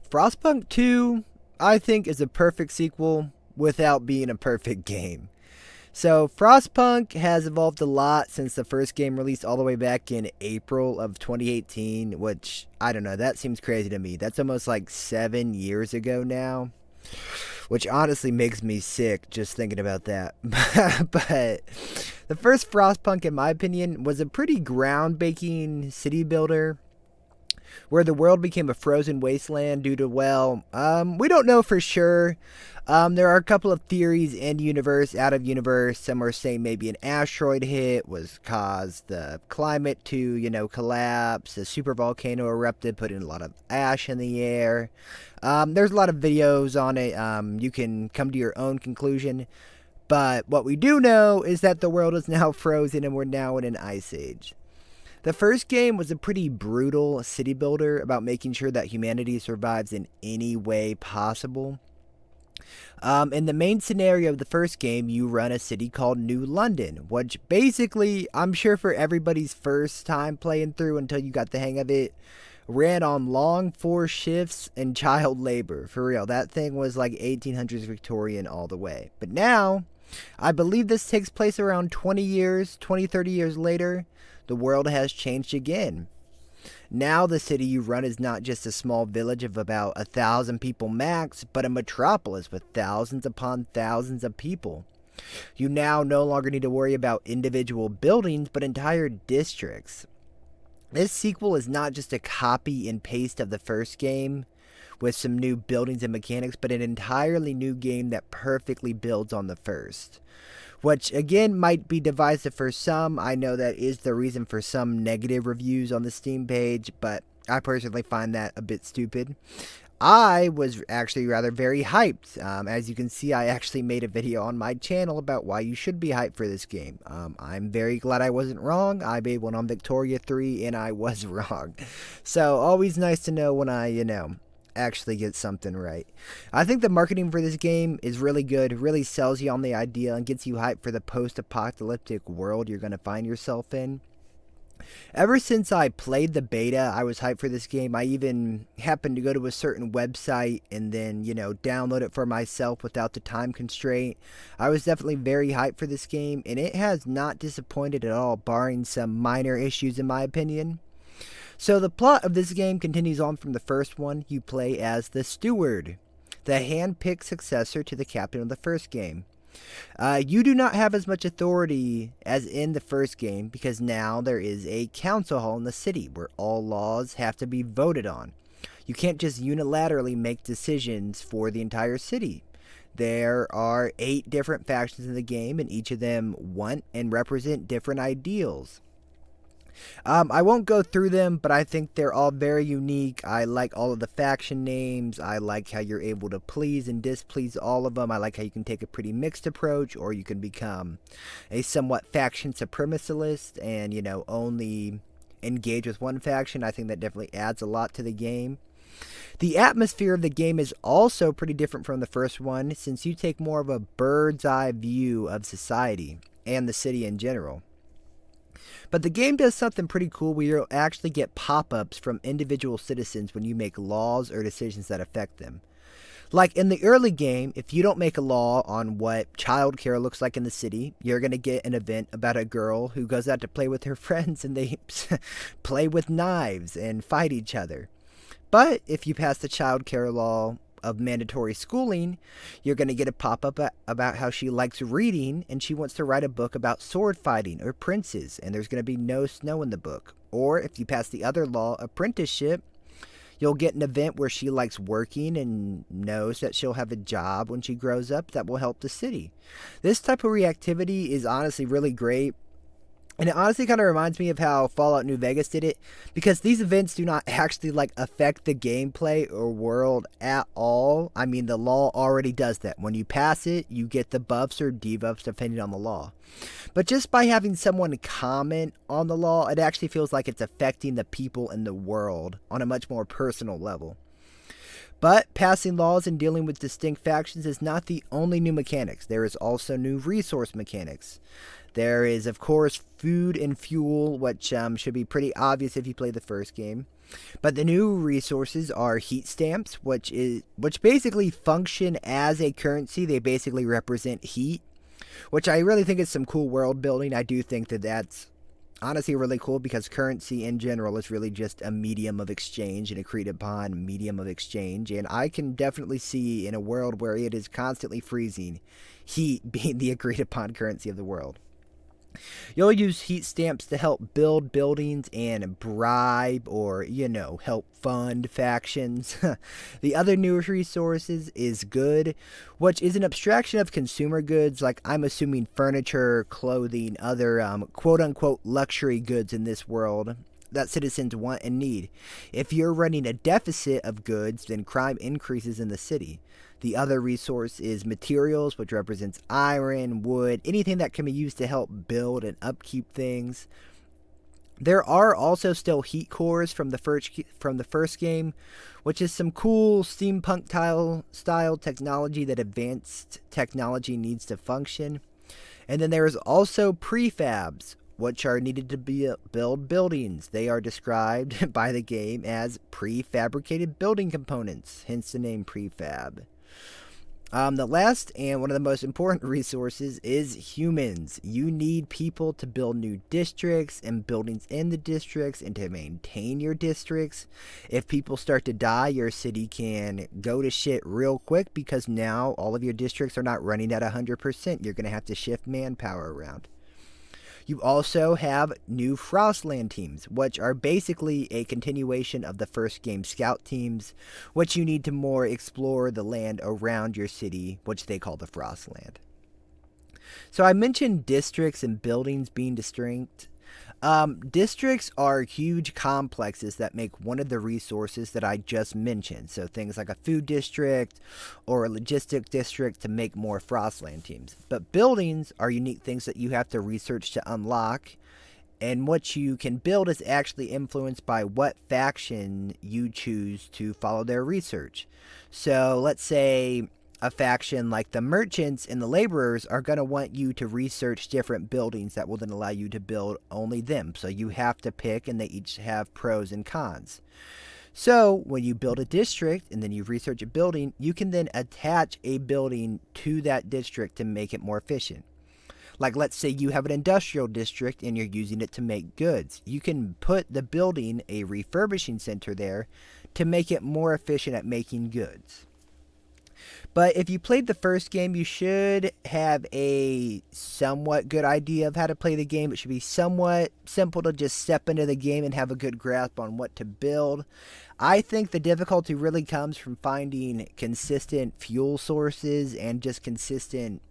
Frostpunk 2, I think, is a perfect sequel without being a perfect game. So, Frostpunk has evolved a lot since the first game released all the way back in April of 2018, which, I don't know, that seems crazy to me. That's almost like 7 years ago now, which honestly makes me sick just thinking about that. But the first Frostpunk, in my opinion, was a pretty groundbreaking city builder where the world became a frozen wasteland due to, well, we don't know for sure. There are a couple of theories in universe, out of universe. Some are saying maybe an asteroid hit was caused the climate to, collapse. A super volcano erupted, putting a lot of ash in the air. There's a lot of videos on it. You can come to your own conclusion. But what we do know is that the world is now frozen and we're now in an ice age. The first game was a pretty brutal city builder about making sure that humanity survives in any way possible. In the main scenario of the first game, you run a city called New London, which basically, I'm sure for everybody's first time playing through until you got the hang of it, ran on long 4 shifts and child labor. For real, that thing was like 1800s Victorian all the way. But now, I believe this takes place around 30 years later. The world has changed again. Now the city you run is not just a small village of about 1,000 people max, but a metropolis with thousands upon thousands of people. You now no longer need to worry about individual buildings, but entire districts. This sequel is not just a copy and paste of the first game with some new buildings and mechanics, but an entirely new game that perfectly builds on the first. Which, again, might be divisive for some. I know that is the reason for some negative reviews on the Steam page, but I personally find that a bit stupid. I was actually rather very hyped. As you can see, I actually made a video on my channel about why you should be hyped for this game. I'm very glad I wasn't wrong. I made one on Victoria 3, and I was wrong. So, always nice to know when I, actually get something right. I think the marketing for this game is really good. It really sells you on the idea and gets you hyped for the post-apocalyptic world you're going to find yourself in. Ever since I played the beta, I was hyped for this game. I even happened to go to a certain website and then, download it for myself without the time constraint. I was definitely very hyped for this game, and it has not disappointed at all, barring some minor issues in my opinion. So the plot of this game continues on from the first one. You play as the Steward, the hand-picked successor to the captain of the first game. You do not have as much authority as in the first game because now there is a council hall in the city where all laws have to be voted on. You can't just unilaterally make decisions for the entire city. There are 8 different factions in the game, and each of them want and represent different ideals. I won't go through them, but I think they're all very unique. I like all of the faction names. I like how you're able to please and displease all of them. I like how you can take a pretty mixed approach, or you can become a somewhat faction supremacist and, only engage with one faction. I think that definitely adds a lot to the game. The atmosphere of the game is also pretty different from the first one, since you take more of a bird's eye view of society and the city in general. But the game does something pretty cool where you'll actually get pop-ups from individual citizens when you make laws or decisions that affect them. Like in the early game, if you don't make a law on what childcare looks like in the city, you're going to get an event about a girl who goes out to play with her friends and they play with knives and fight each other. But if you pass the childcare law of mandatory schooling, you're going to get a pop-up about how she likes reading and she wants to write a book about sword fighting or princes, and there's going to be no snow in the book. Or if you pass the other law, apprenticeship, you'll get an event where she likes working and knows that she'll have a job when she grows up that will help the city. This type of reactivity is honestly really great. And it honestly kind of reminds me of how Fallout New Vegas did it, because these events do not actually affect the gameplay or world at all. I mean, the law already does that. When you pass it, you get the buffs or debuffs depending on the law. But just by having someone comment on the law, it actually feels like it's affecting the people in the world on a much more personal level. But passing laws and dealing with distinct factions is not the only new mechanics. There is also new resource mechanics. There is, of course, food and fuel, which should be pretty obvious if you play the first game. But the new resources are heat stamps, which basically function as a currency. They basically represent heat, which I really think is some cool world building. I do think that that's honestly really cool because currency in general is really just a medium of exchange, an agreed upon medium of exchange. And I can definitely see in a world where it is constantly freezing, heat being the agreed upon currency of the world. You'll use heat stamps to help build buildings and bribe or, help fund factions. The other new resources is good, which is an abstraction of consumer goods, like I'm assuming furniture, clothing, other quote unquote luxury goods in this world that citizens want and need. If you're running a deficit of goods, then crime increases in the city. The other resource is materials, which represents iron, wood, anything that can be used to help build and upkeep things. There are also still heat cores from the first game, which is some cool steampunk style technology that advanced technology needs to function. And then there is also prefabs, which are needed to build buildings. They are described by the game as prefabricated building components, hence the name prefab. The last and one of the most important resources is humans. You need people to build new districts and buildings in the districts and to maintain your districts. If people start to die, your city can go to shit real quick because now all of your districts are not running at 100%. You're going to have to shift manpower around. You also have new Frostland teams, which are basically a continuation of the first game scout teams, which you need to more explore the land around your city, which they call the Frostland. So I mentioned districts and buildings being distinct. Districts are huge complexes that make one of the resources that I just mentioned. So things like a food district or a logistic district to make more Frostland teams. But buildings are unique things that you have to research to unlock. And what you can build is actually influenced by what faction you choose to follow their research. So let's say a faction like the merchants and the laborers are going to want you to research different buildings that will then allow you to build only them. So you have to pick, and they each have pros and cons. So when you build a district and then you research a building, you can then attach a building to that district to make it more efficient. Like let's say you have an industrial district and you're using it to make goods. You can put the building, a refurbishing center there, to make it more efficient at making goods. But if you played the first game, you should have a somewhat good idea of how to play the game. It should be somewhat simple to just step into the game and have a good grasp on what to build. I think the difficulty really comes from finding consistent fuel sources and just consistent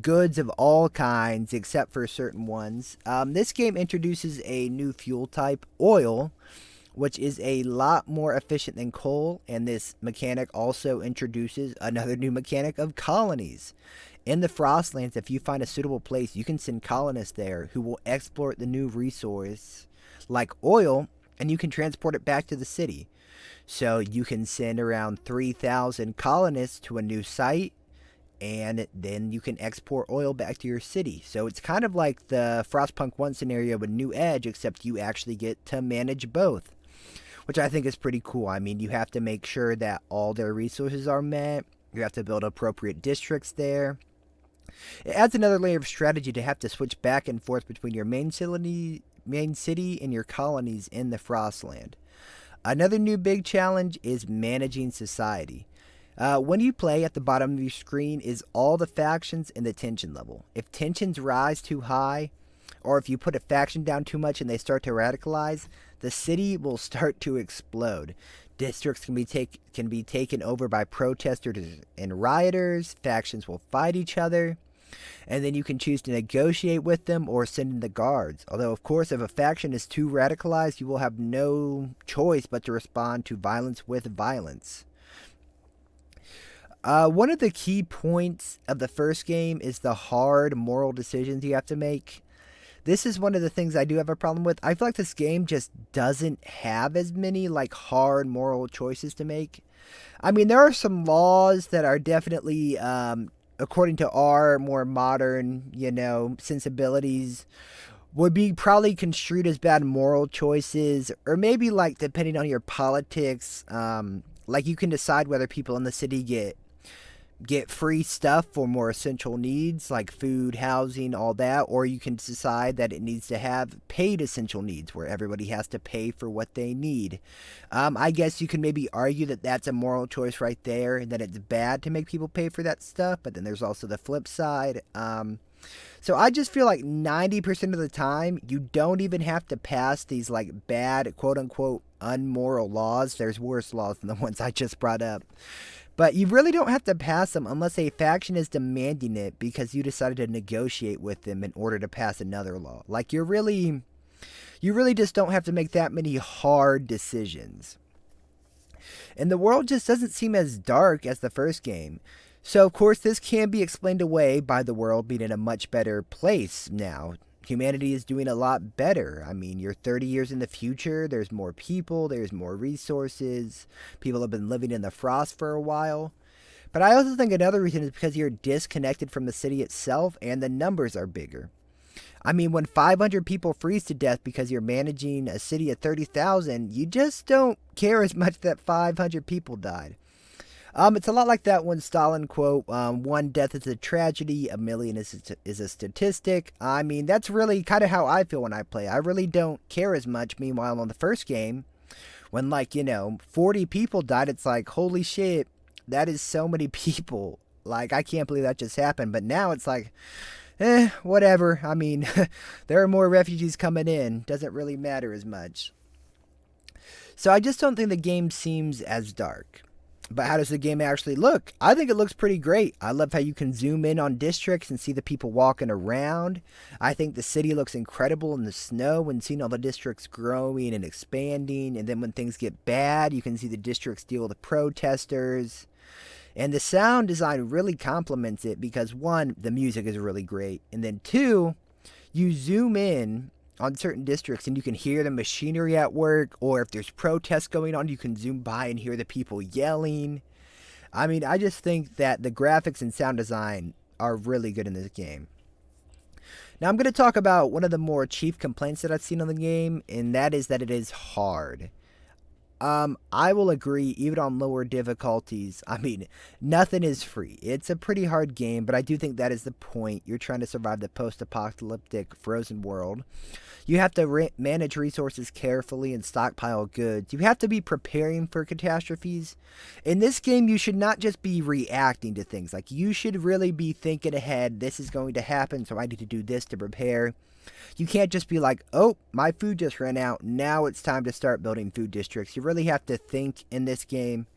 goods of all kinds except for certain ones. This game introduces a new fuel type, oil, which is a lot more efficient than coal, and this mechanic also introduces another new mechanic of colonies. In the Frostlands, if you find a suitable place, you can send colonists there who will export the new resource, like oil, and you can transport it back to the city. So you can send around 3,000 colonists to a new site, and then you can export oil back to your city. So it's kind of like the FrostPunk 1 scenario with New Edge, except you actually get to manage both, which I think is pretty cool. I mean, you have to make sure that all their resources are met. You have to build appropriate districts there. It adds another layer of strategy to have to switch back and forth between your main city and your colonies in the Frostland. Another new big challenge is managing society. When you play, at the bottom of your screen is all the factions and the tension level. If tensions rise too high, or if you put a faction down too much and they start to radicalize, the city will start to explode. Districts can be taken over by protesters and rioters. Factions will fight each other, and then you can choose to negotiate with them or send in the guards. Although, of course, if a faction is too radicalized, you will have no choice but to respond to violence with violence. One of the key points of the first game is the hard moral decisions you have to make. This is one of the things I do have a problem with. I feel like this game just doesn't have as many hard moral choices to make. I mean, there are some laws that are definitely, according to our more modern, sensibilities, would be probably construed as bad moral choices, or maybe like depending on your politics, like you can decide whether people in the city get free stuff for more essential needs like food, housing, all that, or you can decide that it needs to have paid essential needs where everybody has to pay for what they need. I guess you can maybe argue that that's a moral choice right there, and that it's bad to make people pay for that stuff, but then there's also the flip side. So I just feel like 90% of the time, you don't even have to pass these like bad, quote unquote, unmoral laws. There's worse laws than the ones I just brought up. But you really don't have to pass them unless a faction is demanding it because you decided to negotiate with them in order to pass another law. Like you really just don't have to make that many hard decisions. And the world just doesn't seem as dark as the first game. So of course this can be explained away by the world being in a much better place now. Humanity is doing a lot better. I mean, you're 30 years in the future, there's more people, there's more resources, people have been living in the frost for a while. But I also think another reason is because you're disconnected from the city itself and the numbers are bigger. I mean, when 500 people freeze to death because you're managing a city of 30,000, you just don't care as much that 500 people died. It's a lot like that one Stalin quote, one death is a tragedy, a million is a statistic. I mean, that's really kind of how I feel when I play. I really don't care as much. Meanwhile, on the first game, when 40 people died, it's like, holy shit, that is so many people. Like, I can't believe that just happened. But now it's like, whatever. I mean, there are more refugees coming in. Doesn't really matter as much. So I just don't think the game seems as dark. But how does the game actually look? I think it looks pretty great. I love how you can zoom in on districts and see the people walking around. I think the city looks incredible in the snow and seeing all the districts growing and expanding. And then when things get bad, you can see the districts deal with the protesters. And the sound design really complements it because, one, the music is really great. And then, two, you zoom in on certain districts and you can hear the machinery at work, or if there's protests going on, you can zoom by and hear the people yelling. I mean, I just think that the graphics and sound design are really good in this game. Now I'm going to talk about one of the more chief complaints that I've seen on the game, and that is that it is hard. I will agree, even on lower difficulties. I mean, nothing is free. It's a pretty hard game, but I do think that is the point. You're trying to survive the post-apocalyptic frozen world. You have to manage resources carefully and stockpile goods. You have to be preparing for catastrophes. In this game, you should not just be reacting to things. Like, you should really be thinking ahead. This is going to happen, so I need to do this to prepare. You can't just be like, oh, my food just ran out. Now it's time to start building food districts. You really have to think in this game.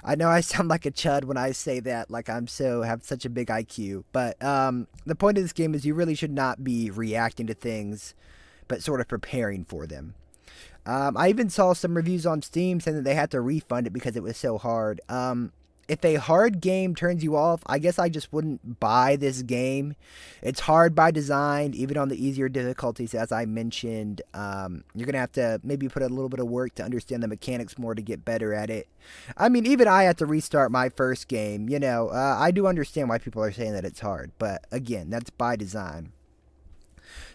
I know I sound like a chud when I say that, like have such a big IQ. But the point of this game is you really should not be reacting to things, but sort of preparing for them. I even saw some reviews on Steam saying that they had to refund it because it was so hard. If a hard game turns you off, I guess I just wouldn't buy this game. It's hard by design, even on the easier difficulties, as I mentioned. You're going to have to maybe put a little bit of work to understand the mechanics more to get better at it. I mean, even I had to restart my first game. I do understand why people are saying that it's hard. But again, that's by design.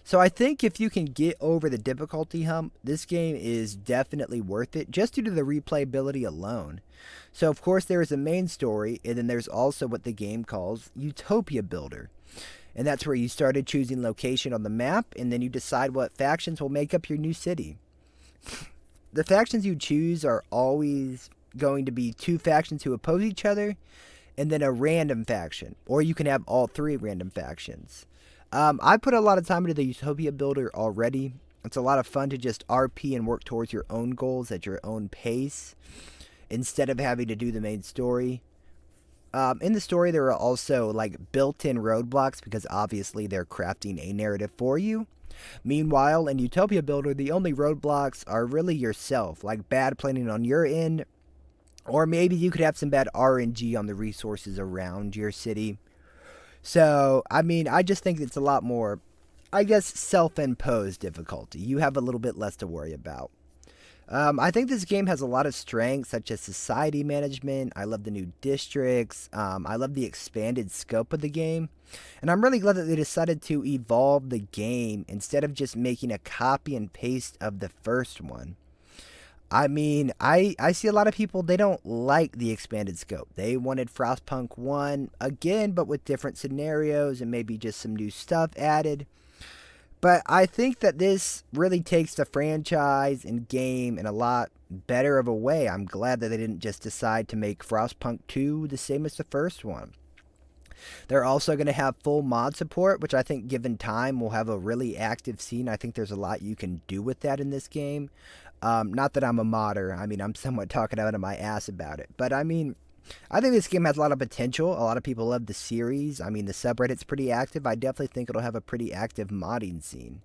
So I think if you can get over the difficulty hump, this game is definitely worth it, just due to the replayability alone. So of course there is a main story, and then there's also what the game calls Utopia Builder. And that's where you started choosing location on the map, and then you decide what factions will make up your new city. The factions you choose are always going to be two factions who oppose each other, and then a random faction. Or you can have all three random factions. I put a lot of time into the Utopia Builder already. It's a lot of fun to just RP and work towards your own goals at your own pace, instead of having to do the main story. In the story, there are also built-in roadblocks because obviously they're crafting a narrative for you. Meanwhile, in Utopia Builder, the only roadblocks are really yourself, like bad planning on your end, or maybe you could have some bad RNG on the resources around your city. So, I mean, I just think it's a lot more, I guess, self-imposed difficulty. You have a little bit less to worry about. I think this game has a lot of strengths, such as society management. I love the new districts. I love the expanded scope of the game. And I'm really glad that they decided to evolve the game instead of just making a copy and paste of the first one. I mean, I see a lot of people, they don't like the expanded scope. They wanted Frostpunk 1 again, but with different scenarios and maybe just some new stuff added. But I think that this really takes the franchise and game in a lot better of a way. I'm glad that they didn't just decide to make Frostpunk 2 the same as the first one. They're also going to have full mod support, which I think given time will have a really active scene. I think there's a lot you can do with that in this game. Not that I'm a modder. I mean, I'm somewhat talking out of my ass about it. But I mean, I think this game has a lot of potential. A lot of people love the series. I mean, the subreddit's pretty active. I definitely think it'll have a pretty active modding scene.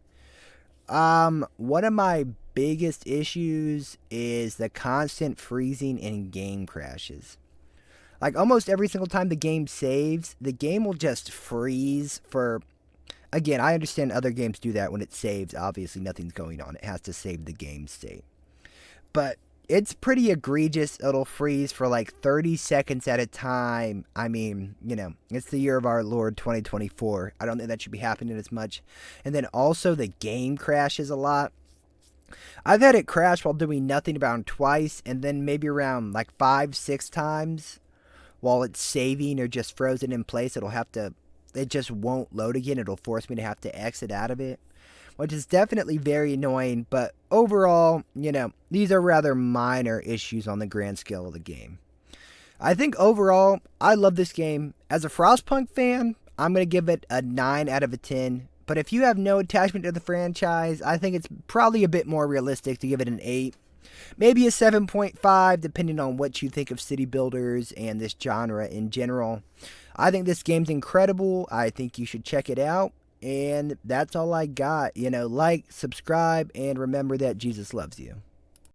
One of my biggest issues is the constant freezing and game crashes. Like, almost every single time the game saves, the game will just freeze for... Again, I understand other games do that when it saves. Obviously, nothing's going on. It has to save the game state. But it's pretty egregious. It'll freeze for like 30 seconds at a time. I mean, you know, it's the year of our Lord 2024. I don't think that should be happening as much. And then also the game crashes a lot. I've had it crash while doing nothing around twice, and then maybe around like 5-6 times while it's saving or just frozen in place. It just won't load again. It'll force me to have to exit out of it, which is definitely very annoying. But overall, you know, these are rather minor issues on the grand scale of the game. I think overall, I love this game. As a Frostpunk fan, I'm going to give it a 9 out of a 10. But if you have no attachment to the franchise, I think it's probably a bit more realistic to give it an 8. Maybe a 7.5, depending on what you think of city builders and this genre in general. I think this game's incredible. I think you should check it out. And that's all I got. You know, like, subscribe, and remember that Jesus loves you.